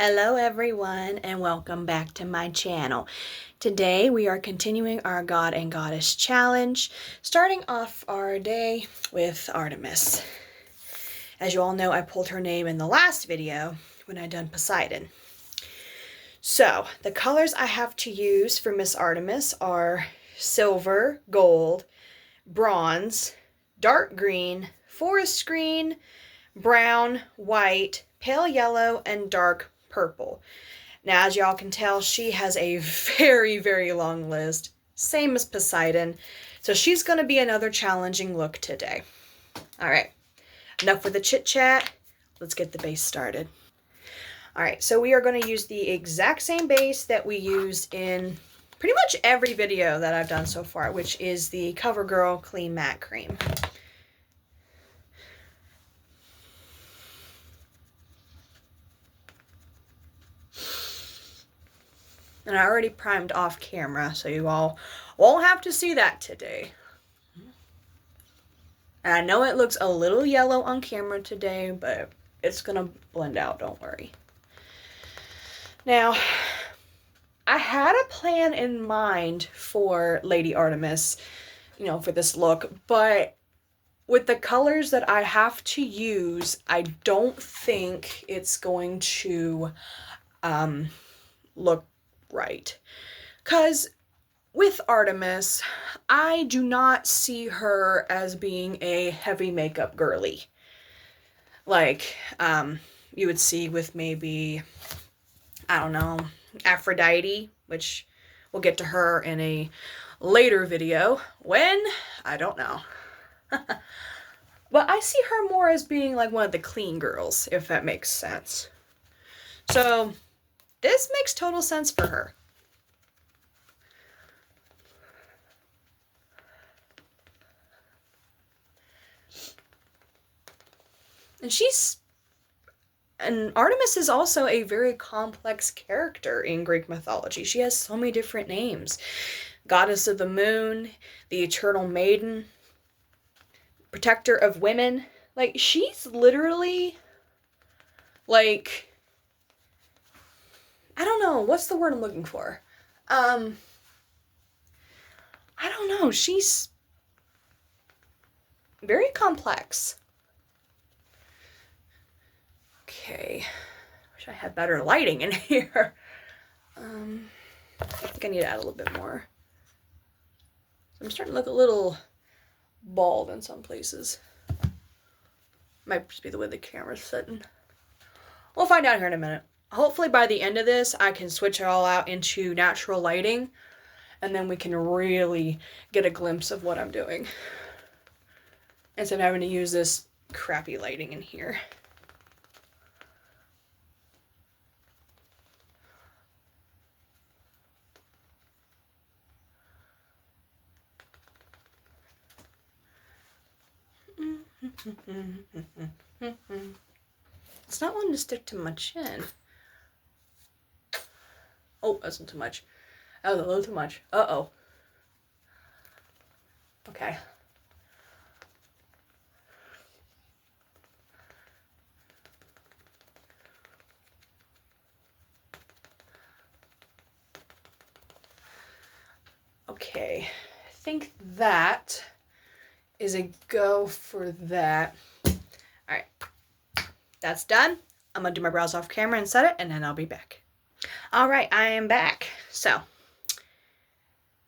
Hello everyone and welcome back to my channel. Today we are continuing our God and Goddess challenge, starting off our day with Artemis. As you all know, I pulled her name in the last video when I done Poseidon. So the colors I have to use for Miss Artemis are silver, gold, bronze, dark green, forest green, brown, white, pale yellow, and dark purple. Now, as y'all can tell, she has a very long list, same as Poseidon, so she's going to be another challenging look today. All right, enough with the chit chat. Let's get the base started. All right, so we are going to use the exact same base that we used in pretty much every video that I've done so far, which is the CoverGirl Clean Matte Cream. And I already primed off camera, so you all won't have to see that today. And I know it looks a little yellow on camera today, but it's gonna blend out, don't worry. Now, I had a plan in mind for Lady Artemis, for this look, but with the colors that I have to use, I don't think it's going to look right. Because with Artemis, I do not see her as being a heavy makeup girly. Like, you would see with maybe, I don't know, Aphrodite, which we'll get to her in a later video. When? I don't know. But I see her more as being like one of the clean girls, if that makes sense. So this makes total sense for her. And Artemis is also a very complex character in Greek mythology. She has so many different names. Goddess of the moon, the eternal maiden, protector of women. Like, she's literally, like, I don't know, what's the word I'm looking for? I don't know, she's very complex. Okay, wish I had better lighting in here. I think I need to add a little bit more. I'm starting to look a little bald in some places. Might just be the way the camera's sitting. We'll find out here in a minute. Hopefully by the end of this, I can switch it all out into natural lighting, and then we can really get a glimpse of what I'm doing, instead of having to use this crappy lighting in here. It's not wanting to stick to my chin. Oh, that's not too much. That was a little too much. Uh-oh. Okay. Okay. I think that is a go for that. Alright. That's done. I'm gonna do my brows off camera and set it, and then I'll be back. Alright, I am back. So,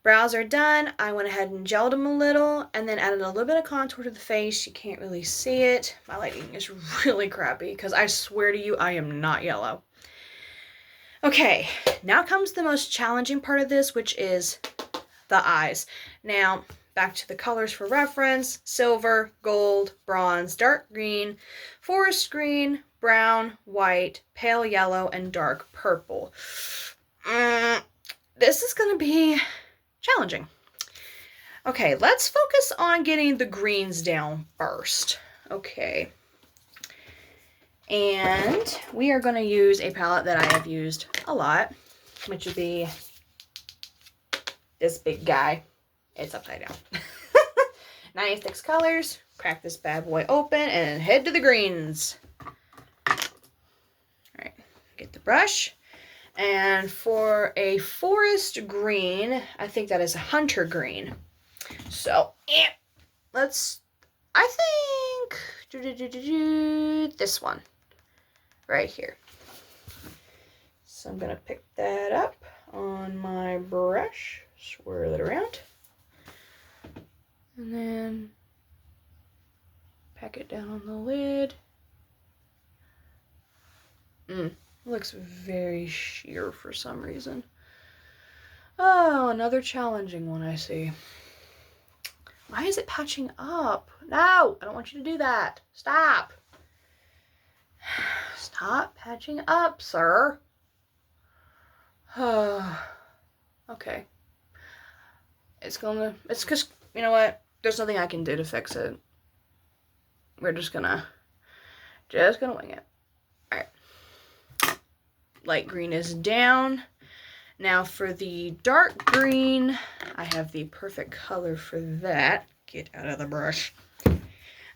brows are done. I went ahead and gelled them a little, and then added a little bit of contour to the face. You can't really see it. My lighting is really crappy, because I swear to you, I am not yellow. Okay, now comes the most challenging part of this, which is the eyes. Now, back to the colors for reference: silver, gold, bronze, dark green, forest green, brown, white, pale yellow, and dark purple. This is going to be challenging. Okay, let's focus on getting the greens down first. Okay. And we are going to use a palette that I have used a lot, which would be this big guy. It's upside down. 96 colors. Crack this bad boy open and head to the greens. Alright, get the brush. And for a forest green, I think that is a hunter green. So, I think, this one right here. So I'm going to pick that up on my brush, swirl it around, and then pack it down on the lid. It looks very sheer for some reason. Oh, another challenging one I see. Why is it patching up? No, I don't want you to do that. Stop. Stop patching up, sir. Okay. It's just, you know what? There's nothing I can do to fix it. We're just gonna wing it. All right. Light green is down. Now for the dark green, I have the perfect color for that. Get out of the brush.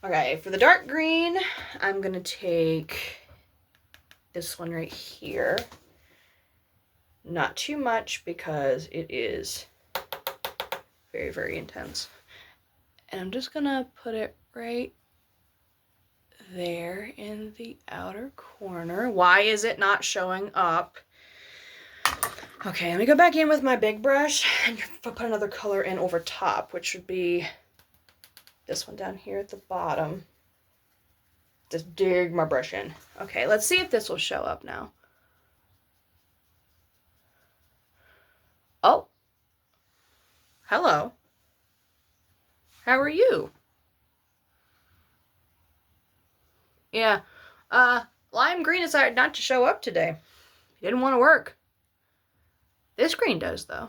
Okay, for the dark green, I'm gonna take this one right here. Not too much because it is very, very intense. And I'm just gonna put it right there in the outer corner. Why is it not showing up? Okay, let me go back in with my big brush and put another color in over top, which would be this one down here at the bottom. Just dig my brush in. Okay, let's see if this will show up now. Oh. Hello. How are you? Yeah. Lime green decided not to show up today. He didn't want to work. This green does, though.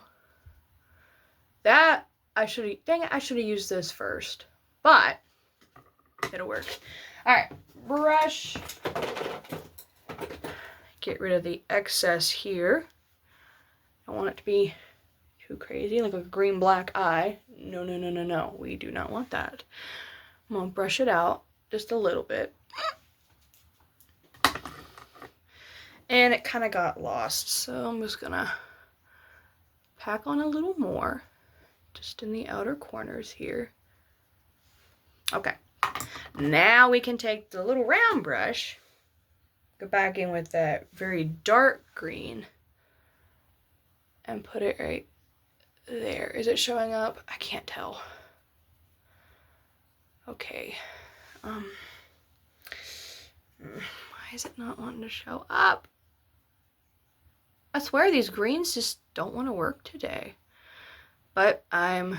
Dang it, I should have used this first. But it'll work. Alright, brush. Get rid of the excess here. I don't want it to be too crazy, like a green-black eye. No, no, no, no, no. We do not want that. I'm gonna brush it out just a little bit. And it kind of got lost, so I'm just gonna pack on a little more, just in the outer corners here. Okay, now we can take the little round brush, go back in with that very dark green, and put it right there. Is it showing up? I can't tell. Okay. Why is it not wanting to show up? I swear these greens just don't want to work today. But I'm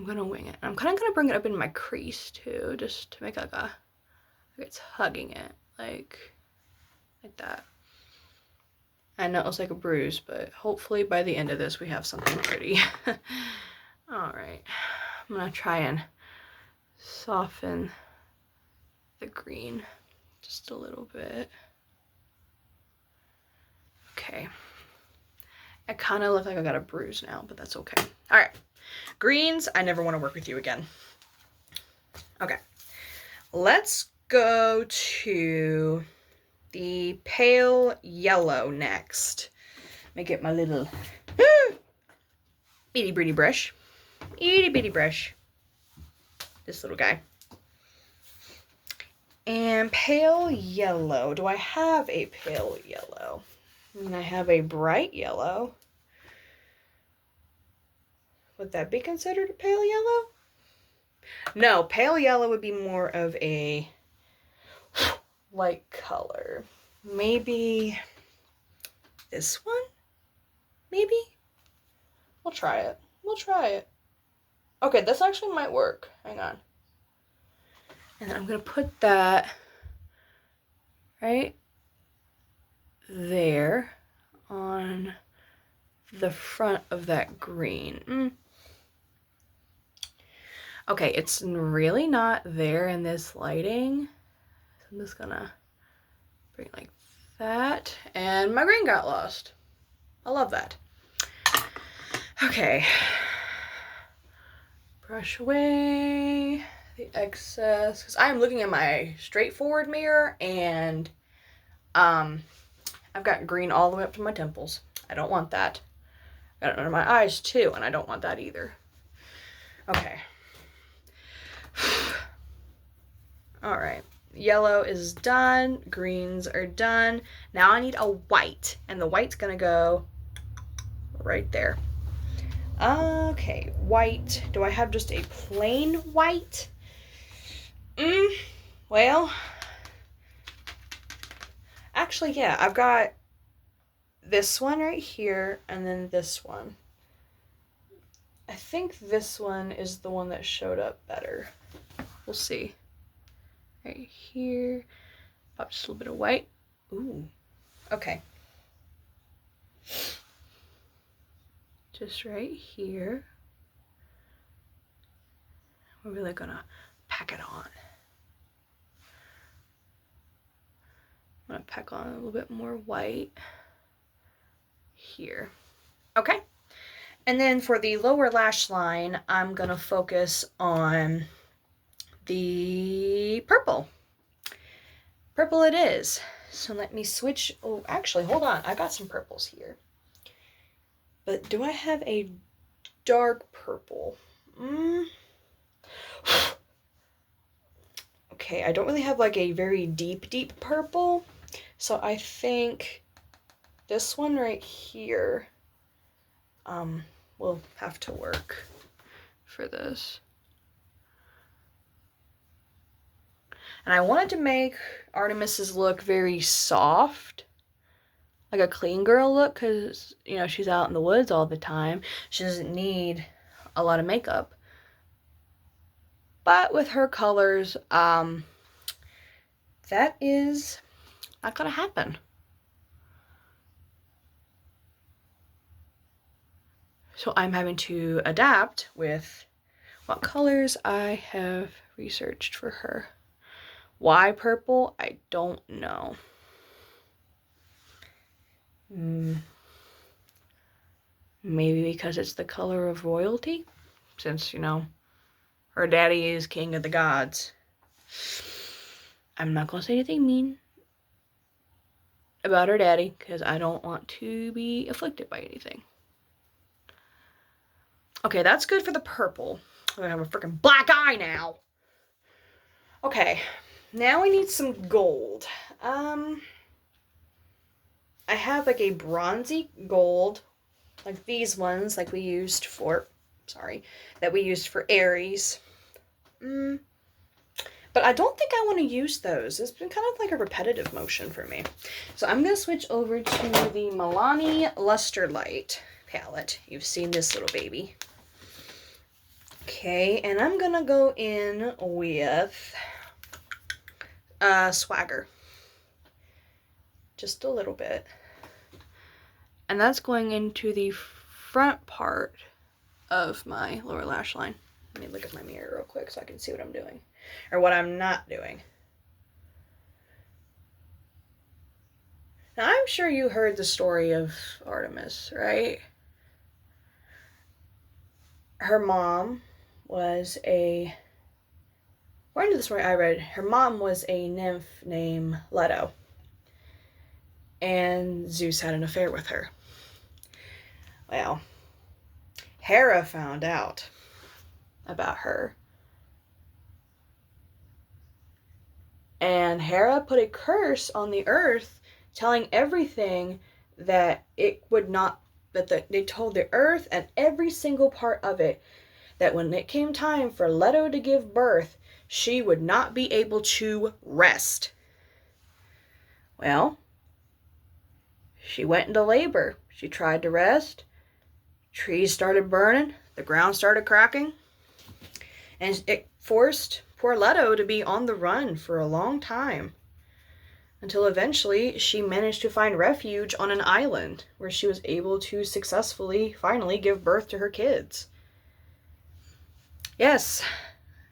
gonna wing it. I'm kind of gonna bring it up in my crease too, just to make like it's hugging it, like that. I know it looks like a bruise, but hopefully by the end of this we have something pretty. All right, I'm gonna try and soften the green just a little bit. Okay. I kind of look like I got a bruise now, but that's okay. All right. Greens, I never want to work with you again. Okay. Let's go to the pale yellow next. Let me get my little itty bitty brush. Itty bitty brush. This little guy. And pale yellow. Do I have a pale yellow? And I have a bright yellow. Would that be considered a pale yellow? No, pale yellow would be more of a light color. Maybe this one? Maybe? We'll try it. We'll try it. Okay, this actually might work. Hang on. And then I'm going to put that right there on the front of that green. Okay, it's really not there in this lighting. So I'm just gonna bring it like that. And my green got lost. I love that. Okay. Brush away the excess. Because I'm looking at my straightforward mirror and I've got green all the way up to my temples. I don't want that. Got it under my eyes too, and I don't want that either. Okay. All right. Yellow is done. Greens are done. Now I need a white, and the white's gonna go right there. Okay, white. Do I have just a plain white? Well, actually, yeah, I've got this one right here, and then this one. I think this one is the one that showed up better. We'll see. Right here. Pop just a little bit of white. Ooh. Okay. Just right here. We're really gonna pack it on. I'm gonna pack on a little bit more white here. Okay. And then for the lower lash line, I'm gonna focus on the purple. Purple it is. So let me switch. Oh, actually, hold on. I got some purples here. But do I have a dark purple? Okay, I don't really have like a very deep purple. So I think this one right here will have to work for this. And I wanted to make Artemis's look very soft, like a clean girl look, because, you know, she's out in the woods all the time. She doesn't need a lot of makeup. But with her colors, that is not gonna happen. So I'm having to adapt with what colors I have researched for her. Why purple? I don't know. Maybe because it's the color of royalty, since, you know, her daddy is king of the gods. I'm not gonna say anything mean about her daddy, because I don't want to be afflicted by anything. Okay, that's good for the purple. I have a freaking black eye now. Okay, now we need some gold. I have like a bronzy gold, like these ones, like we used for, that we used for Aries. But I don't think I want to use those. It's been kind of like a repetitive motion for me. So I'm going to switch over to the Milani Luster Light palette. You've seen this little baby. Okay, and I'm going to go in with Swagger. Just a little bit. And that's going into the front part of my lower lash line. Let me look at my mirror real quick so I can see what I'm doing. Or what I'm not doing. Now, I'm sure you heard the story of Artemis, right? Her mom was according to the story I read, her mom was a nymph named Leto. And Zeus had an affair with her. Well, Hera found out about her. And Hera put a curse on the earth, telling everything that it would not, they told the earth and every single part of it that when it came time for Leto to give birth, she would not be able to rest. Well, she went into labor. She tried to rest. Trees started burning. The ground started cracking. And it forced poor Leto to be on the run for a long time. Until eventually she managed to find refuge on an island where she was able to successfully, finally give birth to her kids. Yes,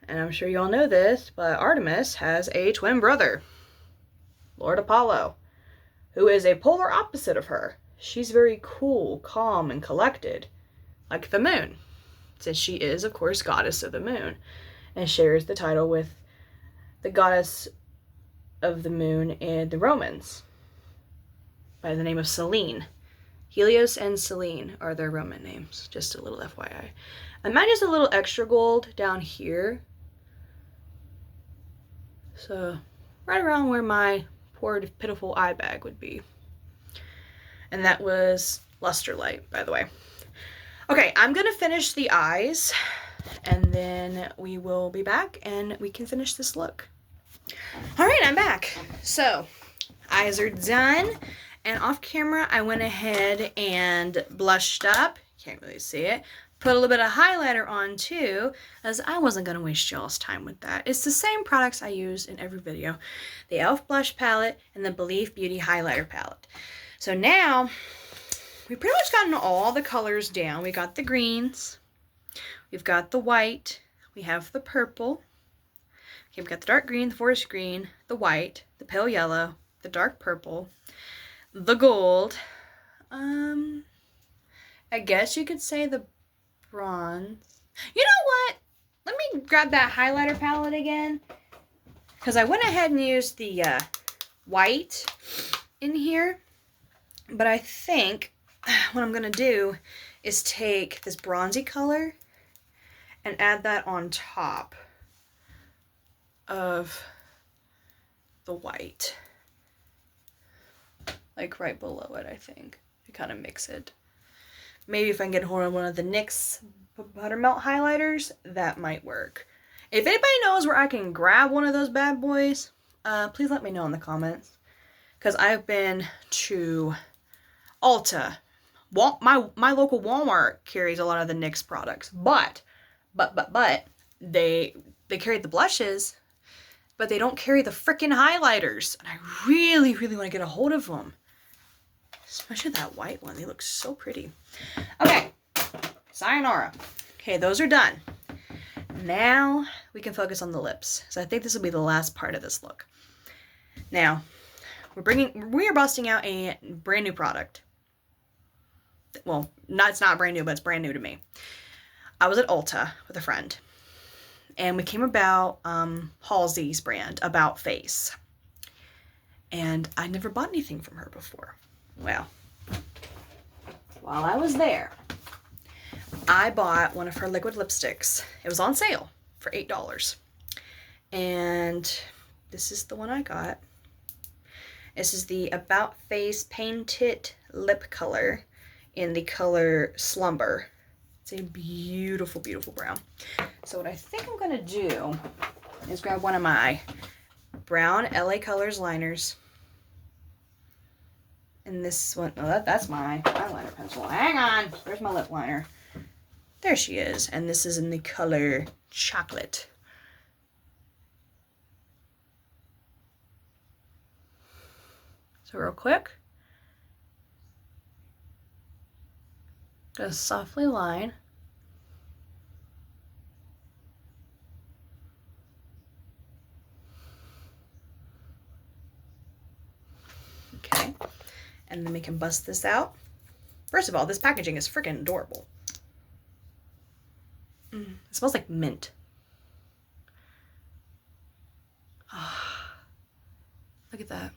and I'm sure you all know this, but Artemis has a twin brother, Lord Apollo, who is a polar opposite of her. She's very cool, calm, and collected, like the moon, since she is, of course, goddess of the moon, and shares the title with the goddess of the moon and the Romans. by the name of Selene. Helios and Selene are their Roman names, just a little FYI. And mine is a little extra gold down here. So right around where my poor pitiful eye bag would be. And that was Luster Light, by the way. Okay, I'm gonna finish the eyes and then we will be back and we can finish this look. All right, I'm back. So eyes are done, and off camera I went ahead and blushed up. Can't really see it. Put a little bit of highlighter on too, as I wasn't gonna waste y'all's time with that. It's the same products I use in every video. The e.l.f. blush palette and the Believe Beauty highlighter palette. So now we've pretty much gotten all the colors down. We got the greens, we've got the white, we have the purple. Okay, we've got the dark green, the forest green, the white, the pale yellow, the dark purple, the gold. I guess you could say the bronze. You know what? Let me grab that highlighter palette again, because I went ahead and used the white in here. But I think what I'm going to do is take this bronzy color and add that on top of the white. Like right below it, I think. To kind of mix it. Maybe if I can get hold of one of the NYX Buttermelt highlighters, that might work. If anybody knows where I can grab one of those bad boys, please let me know in the comments. Because I've been to Ulta. My local Walmart carries a lot of the NYX products. But they carry the blushes, but they don't carry the freaking highlighters. And I really, really want to get a hold of them. Especially that white one. They look so pretty. Okay. Sayonara. Okay, those are done. Now we can focus on the lips. So I think this will be the last part of this look. Now, we are busting out a brand new product. Well, it's not brand new, but it's brand new to me. I was at Ulta with a friend, and we came about Halsey's brand, About Face. And I never bought anything from her before. Well, while I was there, I bought one of her liquid lipsticks. It was on sale for $8. And this is the one I got. This is the About Face Painted Lip Color in the color Slumber. It's a beautiful, beautiful brown. So what I think I'm going to do is grab one of my brown LA Colors liners. And this one, oh, that's my eyeliner pencil. Hang on, where's my lip liner? There she is. And this is in the color Chocolate. So real quick, just softly line. Okay, and then we can bust this out. First of all, this packaging is freaking adorable. It smells like mint. Oh, look at that.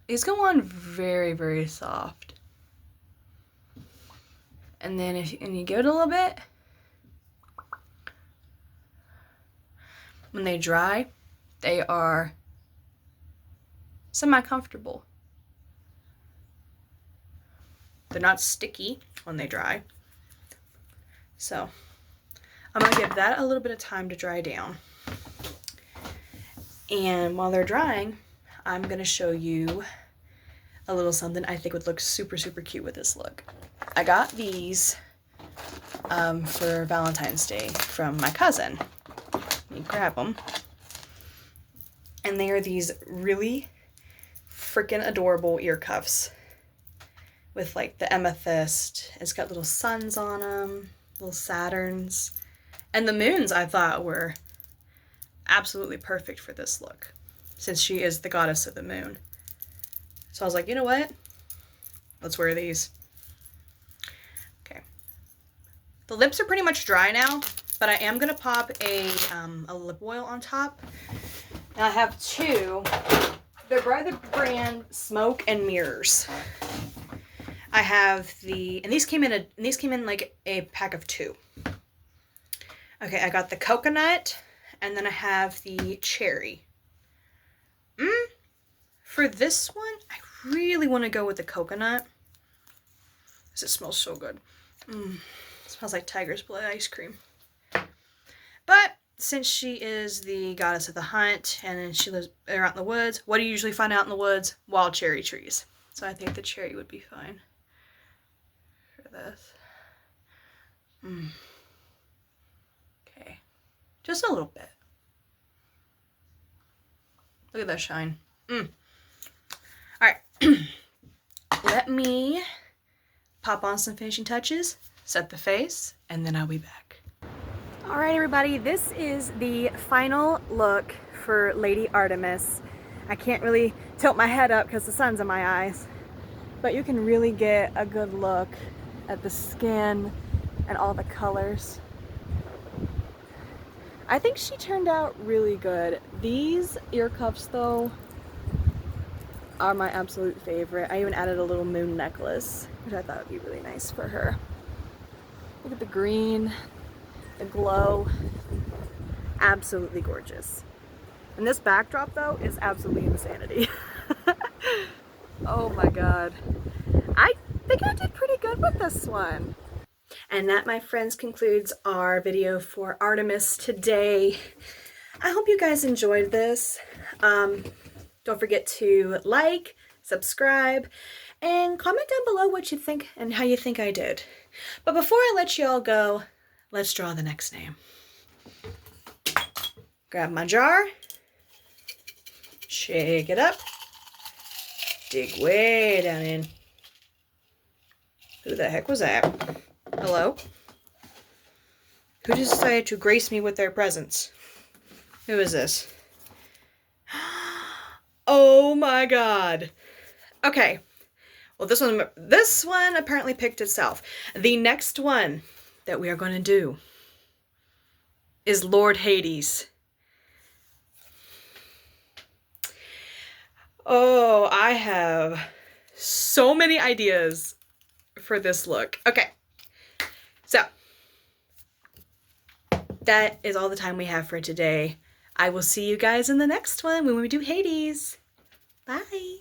These go on very, very soft. And then and you give it a little bit, when they dry, they are semi-comfortable. They're not sticky when they dry. So I'm gonna give that a little bit of time to dry down. And while they're drying, I'm gonna show you a little something I think would look super, super cute with this look. I got these for Valentine's Day from my cousin. Let me grab them. And they are these really freaking adorable ear cuffs with like the amethyst. It's got little suns on them, little Saturns. And the moons I thought were absolutely perfect for this look, since she is the goddess of the moon. So I was like, you know what? Let's wear these. Okay. The lips are pretty much dry now, but I am going to pop a lip oil on top. And I have two. They're by the brand Smoke and Mirrors. I have and these came in like a pack of 2. Okay, I got the coconut, and then I have the cherry. For this one, I really want to go with the coconut, because it smells so good. It smells like tiger's blood ice cream. But since she is the goddess of the hunt, and she lives out in the woods, what do you usually find out in the woods? Wild cherry trees. So I think the cherry would be fine for this. Okay, just a little bit. Look at that shine. All right, let me pop on some finishing touches, set the face, and then I'll be back. All right, everybody, this is the final look for Lady Artemis. I can't really tilt my head up because the sun's in my eyes, but you can really get a good look at the skin and all the colors. I think she turned out really good. These ear cuffs, though, are my absolute favorite. I even added a little moon necklace, which I thought would be really nice for her. Look at the green, the glow. Absolutely gorgeous. And this backdrop, though, is absolutely insanity. Oh my god. I think I did pretty good with this one. And that, my friends, concludes our video for Artemis today. I hope you guys enjoyed this. Don't forget to like, subscribe, and comment down below what you think and how you think I did. But before I let you all go, let's draw the next name. Grab my jar, shake it up, dig way down in. Who the heck was that? Hello? Who decided to grace me with their presence? Who is this? Oh my god. Okay. Well, this one apparently picked itself. The next one that we are going to do is Lord Hades. Oh, I have so many ideas for this look. Okay. So, that is all the time we have for today. I will see you guys in the next one when we do Hades. Bye.